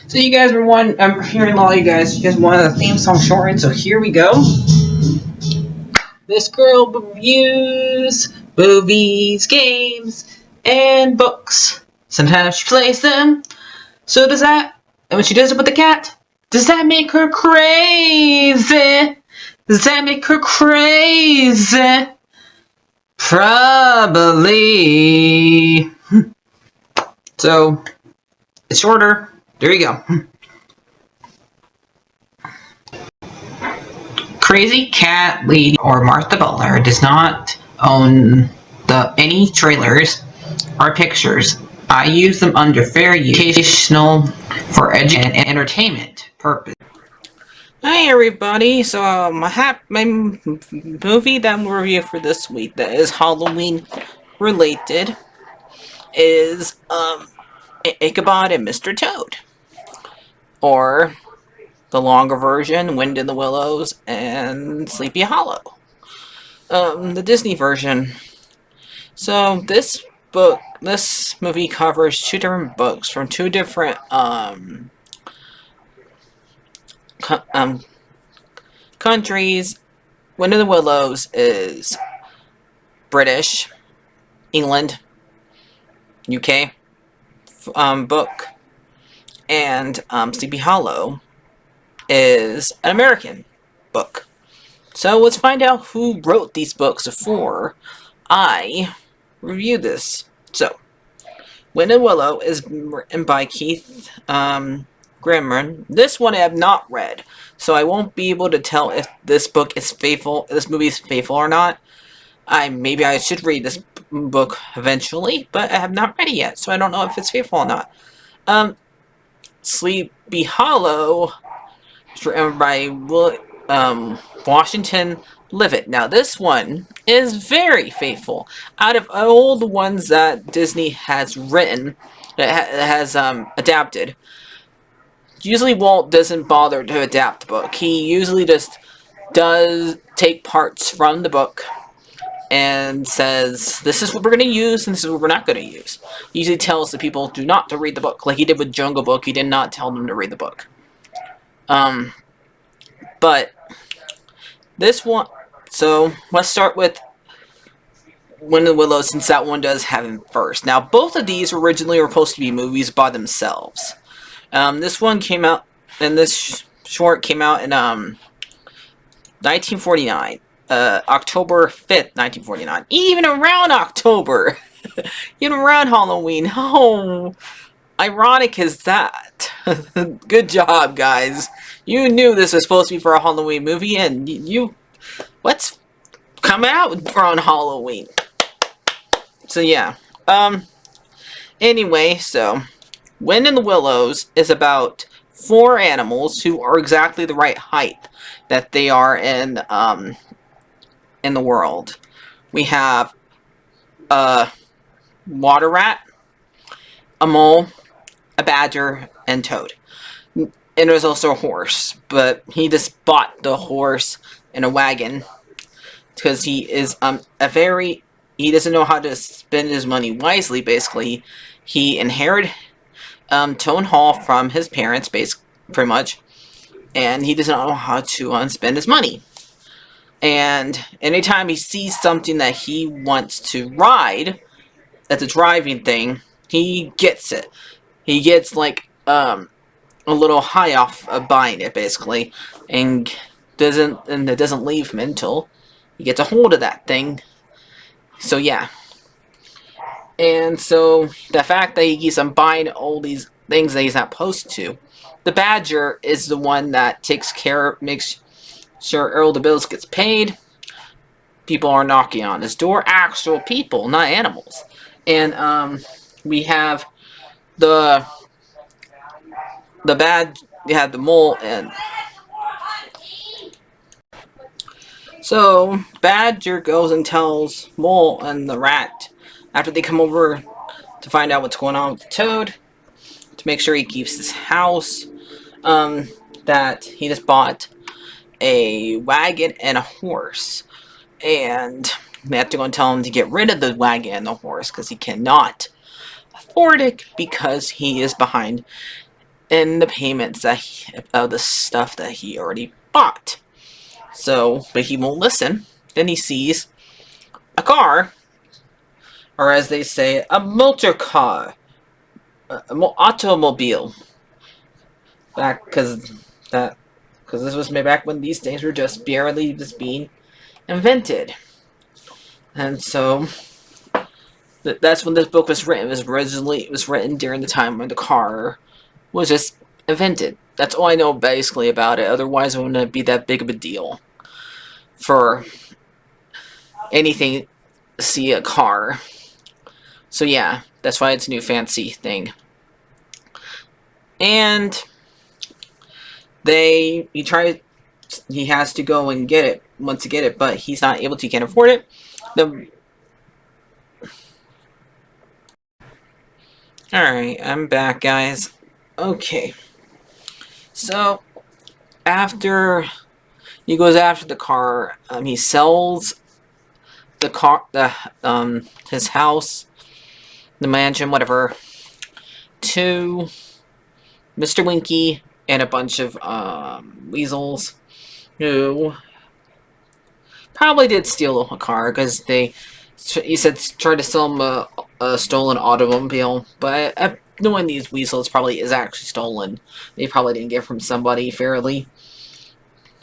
So you guys were I'm hearing a lot of you guys wanted a theme song shortened, so here we go. This girl reviews movies, games, and books. Sometimes she plays them. So does that, and when she does it with the cat, does that make her crazy? Does that make her crazy? Probably. So, it's shorter. There you go. Crazycatlady or Martha Butler does not own any trailers or pictures. I use them under fair use, educational, for education and entertainment purpose. Hi everybody, so my movie that I'm review for this week that is Halloween related is Ichabod and Mr. Toad, or the longer version, Wind in the Willows and Sleepy Hollow. The Disney version. So this movie covers two different books from two different countries. Wind in the Willows is British, England, UK book, and Sleepy Hollow is an American book. So let's find out who wrote these books before I review this. So, Wind and Willow is written by Keith Grimmer. This one I have not read, so I won't be able to tell if this book is faithful, this movie is faithful or not. Maybe I should read this book eventually, but I have not read it yet, so I don't know if it's faithful or not. Sleepy Hollow is written by Washington Leavitt. Now, this one is very faithful. Out of all the ones that Disney has written, that has adapted, usually Walt doesn't bother to adapt the book. He usually just does take parts from the book and says, this is what we're going to use, and this is what we're not going to use. He usually tells the people do not to read the book. Like he did with Jungle Book, he did not tell them to read the book. But this one, so let's start with Wind in the Willows, since that one does have him first. Now, both of these originally were supposed to be movies by themselves. This one came out, and this short came out in 1949. October 5th, 1949. Even around October. Even around Halloween. How ironic is that? Good job, guys. You knew this was supposed to be for a Halloween movie, and let's come out on Halloween. So, yeah. Anyway, so, Wind in the Willows is about 4 animals who are exactly the right height that they are in the world. We have a water rat, a mole, a badger, and Toad. And there's also a horse, but he just bought the horse in a wagon because he is he doesn't know how to spend his money wisely. Basically, he inherited Town Hall from his parents, pretty much, and he doesn't know how to spend his money. And anytime he sees something that he wants to ride, that's a driving thing, he gets it. He gets like a little high off of buying it, basically, and it doesn't leave him until he gets a hold of that thing. So yeah. And so the fact that he keeps on buying all these things that he's not supposed to, the badger is the one that makes sure all the bills gets paid. People are knocking on his door. Actual people, not animals. And we have the mole, and so Badger goes and tells Mole and the rat after they come over to find out what's going on with the Toad, to make sure he keeps his house, that he just bought a wagon and a horse, and they have to go and tell him to get rid of the wagon and the horse because he cannot afford it because he is behind in the payments that of the stuff that he already bought. So, but he won't listen. Then he sees a car, or as they say, a motor car, automobile. Because this was made back when these things were just barely just being invented, and so that's when this book was written. It was written during the time when the car was just invented. That's all I know basically about it. Otherwise, it wouldn't be that big of a deal for anything to see a car. So yeah, that's why it's a new fancy thing. And he has to go and get it, wants to get it, but he's not able to, he can't afford it. Alright, I'm back, guys. Okay. So, after he goes after the car, he sells the car, his house, the mansion, whatever, to Mr. Winky and a bunch of weasels who probably did steal a car because he said tried to sell him a stolen automobile, but knowing these weasels probably is actually stolen. They probably didn't get from somebody fairly.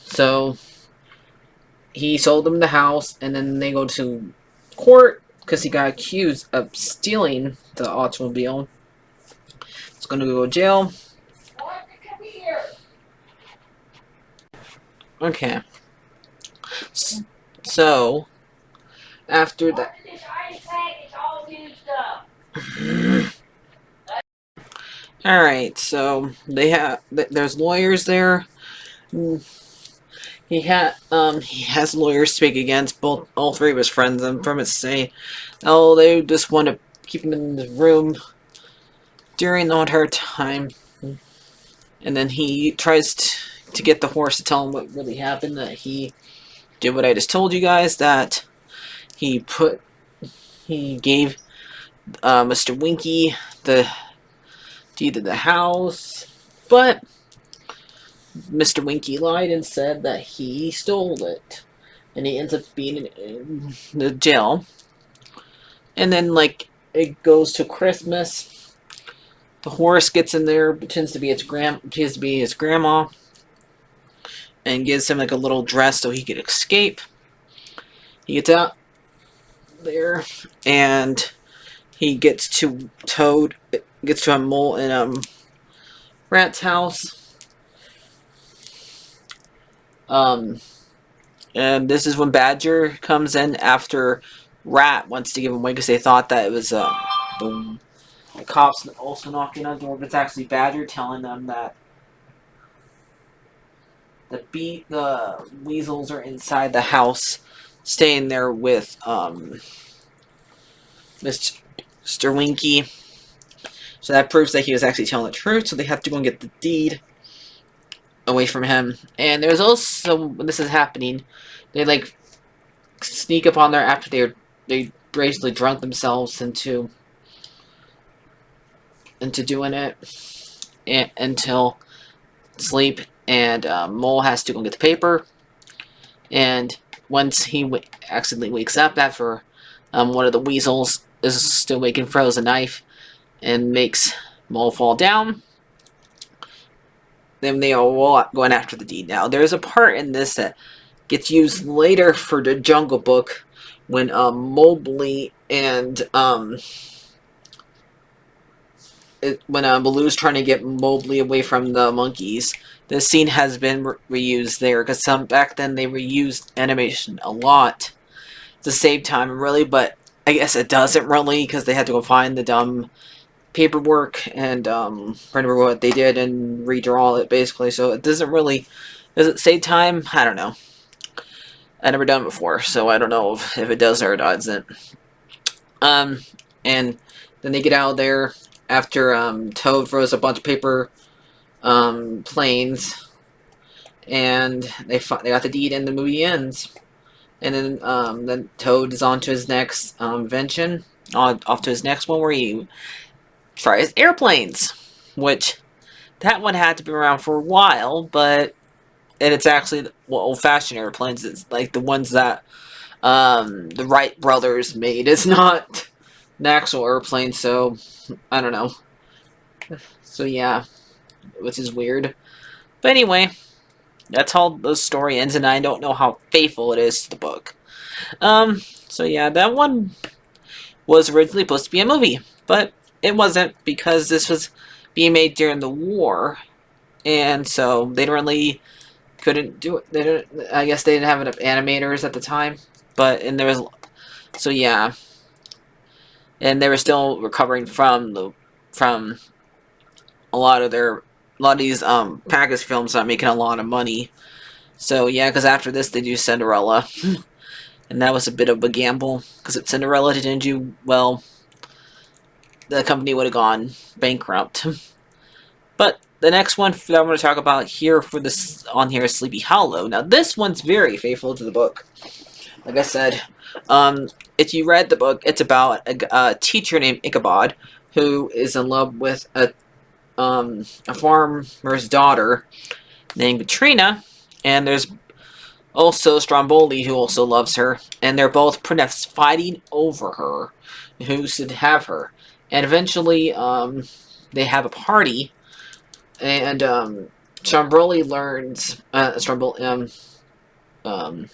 So he sold them the house, and then they go to court because he got accused of stealing the automobile. He's going to go to jail. Okay. So, after that... Alright, so there's lawyers there. He has lawyers speak against all three of his friends, and from it say, oh, they just want to keep him in the room during the entire time. And then he tries to get the horse to tell him what really happened, that he did what I just told you guys, that he gave Mr. Winky the deed of the house, but Mr. Winky lied and said that he stole it, and he ends up being in the jail. And then, like, it goes to Christmas. The horse gets in there, pretends to be his grandma, and gives him like a little dress so he could escape. He gets out there, and he gets to a mole in Rat's house. And this is when Badger comes in after Rat wants to give him away because they thought that it was the cops also knocking on the door, but it's actually Badger telling them that the weasels are inside the house, staying there with Mr. Winky. So that proves that he was actually telling the truth. So they have to go and get the deed away from him. And there's also, when this is happening, they like sneak up on there after they basically drunk themselves into doing it until sleep. And Mole has to go get the paper. And once he accidentally wakes up after one of the weasels is still making frozen knife and makes Mole fall down, then they are all going after the deed. Now, there's a part in this that gets used later for the Jungle Book when Mowgli and when Baloo's trying to get Mowgli away from the monkeys. This scene has been reused there because back then they reused animation a lot to save time, really, but I guess it doesn't really because they had to go find the dumb paperwork and remember what they did and redraw it basically. So it does it save time? I don't know. I've never done it before, so I don't know if it does or it doesn't. And then they get out of there after Toad throws a bunch of paper planes, and they got the deed, and the movie ends. And then Toad is on to his next invention, off to his next one where he tries airplanes, which that one had to be around for a while, but and it's actually old-fashioned airplanes. It's like the ones that the Wright brothers made. It's not an actual airplane, so I don't know. So yeah, which is weird. But anyway, that's how the story ends, and I don't know how faithful it is to the book. So yeah, that one was originally supposed to be a movie, but it wasn't because this was being made during the war, and so they really couldn't do it. They didn't, I guess they didn't have enough animators at the time, and there was, so yeah, and they were still recovering from a lot of these package films not making a lot of money. So yeah, because after this they do Cinderella, and that was a bit of a gamble because if Cinderella didn't do well, the company would have gone bankrupt. But the next one that I'm going to talk about here on here is Sleepy Hollow. Now this one's very faithful to the book. Like I said, if you read the book, it's about a teacher named Ichabod who is in love with a farmer's daughter named Katrina, and there's also Stromboli who also loves her, and they're both pretty much fighting over her, who should have her. And eventually, they have a party, and Stromboli learns Stromboli how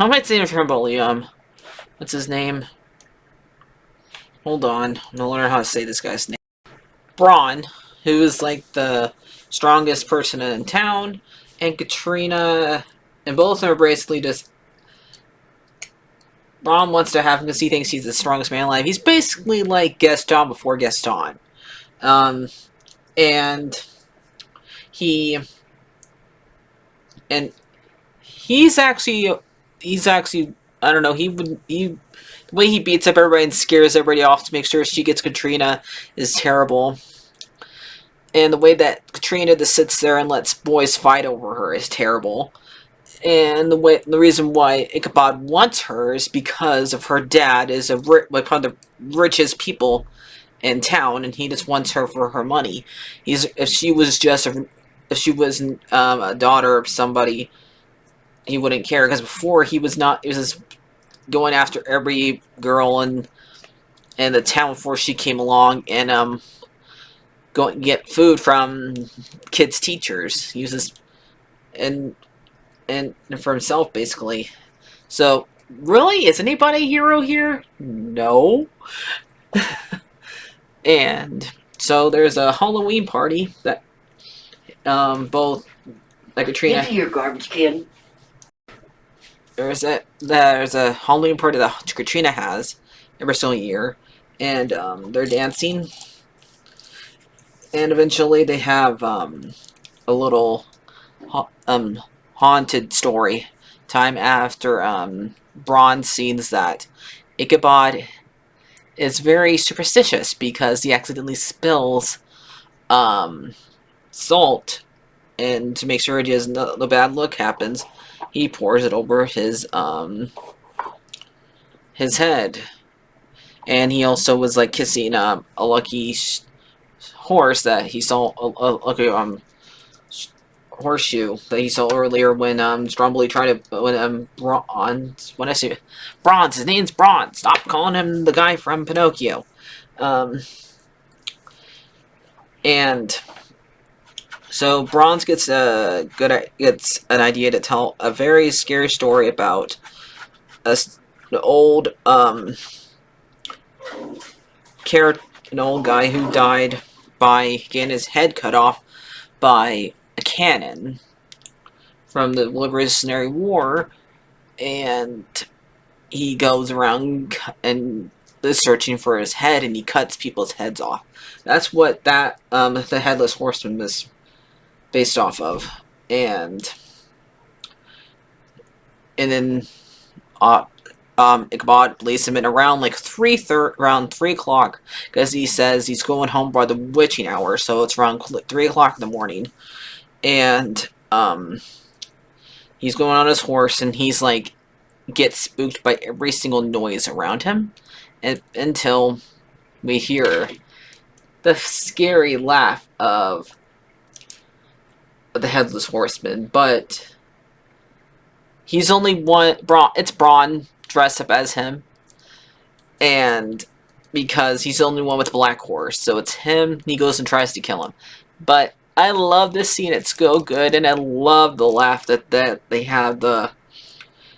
am I saying Stromboli? What's his name? Hold on, I'm gonna learn how to say this guy's name. Braun, who is like the strongest person in town, and Katrina, and both of them are basically just. Braun wants to have him because he thinks he's the strongest man alive. He's basically like Gaston before Gaston. And he. And he's actually. I don't know, the way he beats up everybody and scares everybody off to make sure she gets Katrina is terrible. And the way that Katrina just sits there and lets boys fight over her is terrible. And the reason why Ichabod wants her is because of her dad is one of the richest people in town, and he just wants her for her money. If she was a daughter of somebody, he wouldn't care, because before he was just going after every girl in the town before she came along, and go and get food from kids' teachers. He uses and for himself basically. So really, is anybody a hero here? No. And so there's a Halloween party that both like Katrina. Into your garbage can. There's a Halloween party that Katrina has every single year, and they're dancing. And eventually they have a little haunted story time after Braun sees that Ichabod is very superstitious because he accidentally spills salt, and to make sure no bad luck happens, he pours it over his head. And he also was like kissing a lucky horse that he saw, a lucky horseshoe that he saw earlier when Stromboli tried to when I say Bronze, his name's Bronze. Stop calling him the guy from Pinocchio. And so Bronze gets an idea to tell a very scary story about an old an old guy who died by getting his head cut off by a cannon from the Revolutionary War, and he goes around and is searching for his head, and he cuts people's heads off. That's what the Headless Horseman was based off of. And then Ichabod leads him in around like around 3 o'clock, because he says he's going home by the witching hour, so it's around 3 o'clock in the morning. And he's going on his horse, and he's like gets spooked by every single noise around him, until we hear the scary laugh of the Headless Horseman, but he's only one. It's Braun dressed up as him, and because he's the only one with a black horse, so it's him. And he goes and tries to kill him, but I love this scene. It's so good, and I love the laugh that they have the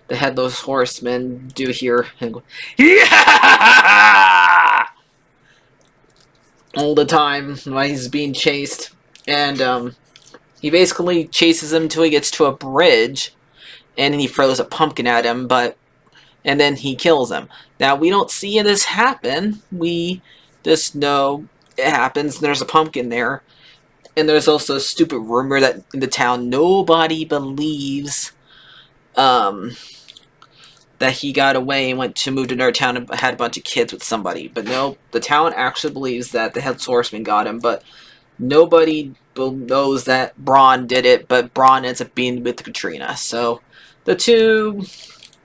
Headless Horseman do here. And go, yeah! All the time while he's being chased, and he basically chases him until he gets to a bridge, and he throws a pumpkin at him, and then he kills him. Now, we don't see this happen. We just know it happens. There's a pumpkin there. And there's also a stupid rumor that in the town nobody believes that he got away and moved to another town and had a bunch of kids with somebody. But no, the town actually believes that the Headless Horseman got him, but nobody knows that Braun did it, but Braun ends up being with Katrina. So the two,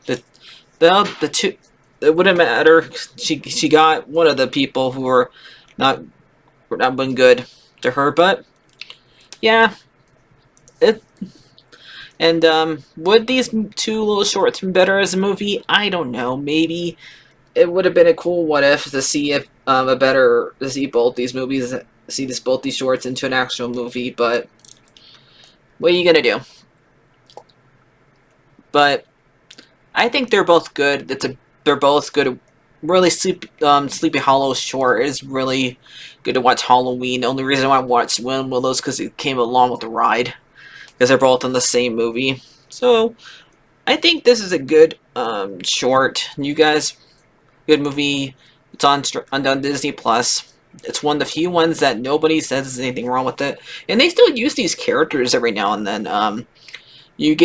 it wouldn't matter. She got one of the people who were not been good to her, but yeah, would these two little shorts be better as a movie? I don't know. Maybe it would have been a cool what if to see if to see both these movies, both these shorts into an actual movie. But what are you gonna do? But I think they're both good. They're both good. Really, Sleepy Hollow short is really good to watch Halloween. The only reason why I watched Wind Willows because it came along with the ride, because they're both in the same movie. So I think this is a good short. You guys, good movie. It's on Disney Plus. It's one of the few ones that nobody says there's anything wrong with it, and they still use these characters every now and then. You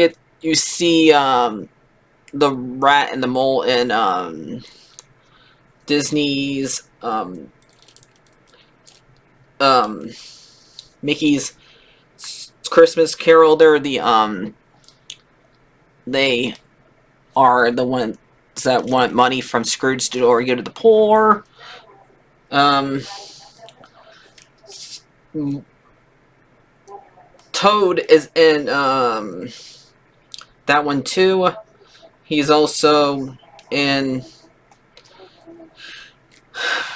see the rat and the mole in Disney's Mickey's Christmas Carol. They are the ones that want money from Scrooge to give to the poor. Toad is in that one too. He's also in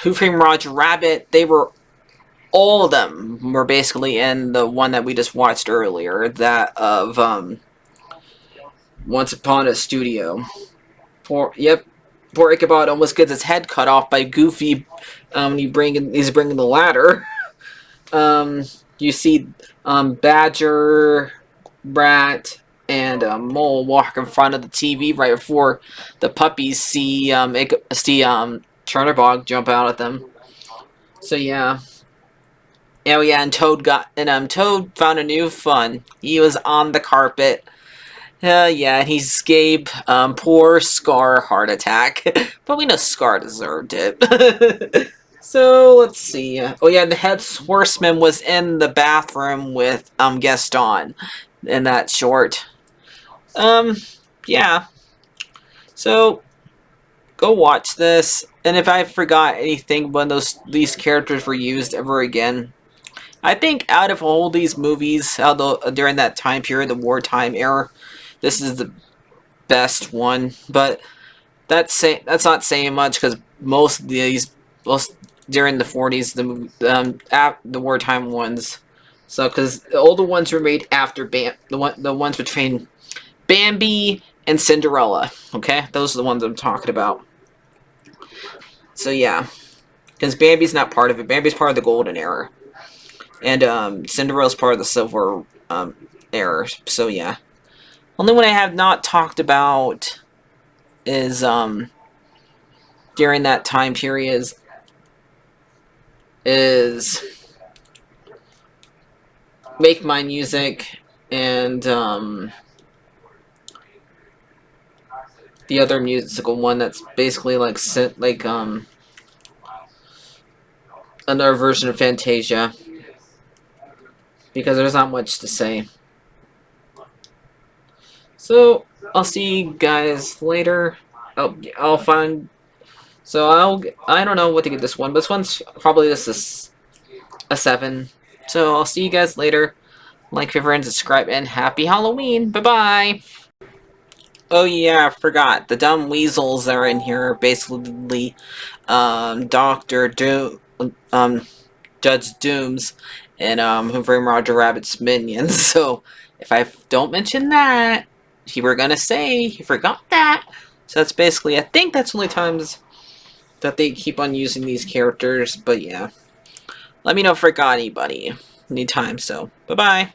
Who Framed Roger Rabbit. All of them were basically in the one that we just watched earlier, that of Once Upon a Studio. Poor Ichabod almost gets his head cut off by Goofy. He's bringing the ladder. You see Badger, Rat, and Mole walk in front of the TV right before the puppies see Chernabog jump out at them. So yeah. Oh yeah, and Toad found a new fun. He was on the carpet. Yeah, and he escaped poor Scar heart attack. But we know Scar deserved it. So, let's see. Oh yeah, the Headless Horseman was in the bathroom with Gaston in that short. Yeah. So, go watch this. And if I forgot anything when these characters were used ever again, I think out of all these movies, during that time period, the wartime era, this is the best one. But that's not saying much, because most during the 40s, the wartime ones. So, because the older ones were made after the ones between Bambi and Cinderella. Okay, those are the ones I'm talking about. So yeah, because Bambi's not part of it. Bambi's part of the golden era, and Cinderella's part of the silver era. So yeah, only one I have not talked about is during that time period is Make My Music and the other musical one that's basically like another version of Fantasia, because there's not much to say. So I'll see you guys later. I'll find. So I don't know what to get this one, but this one's probably a 7. So I'll see you guys later. Like, favorite, and subscribe, and happy Halloween. Bye-bye. Oh yeah, I forgot. The dumb weasels that are in here are basically Doctor Doom, Judge Dooms, and Who Framed Roger Rabbit's minions. So if I don't mention that, you were gonna say you forgot that. So that's basically, I think that's the only times that they keep on using these characters. But yeah, let me know if I forgot anybody anytime. So bye bye.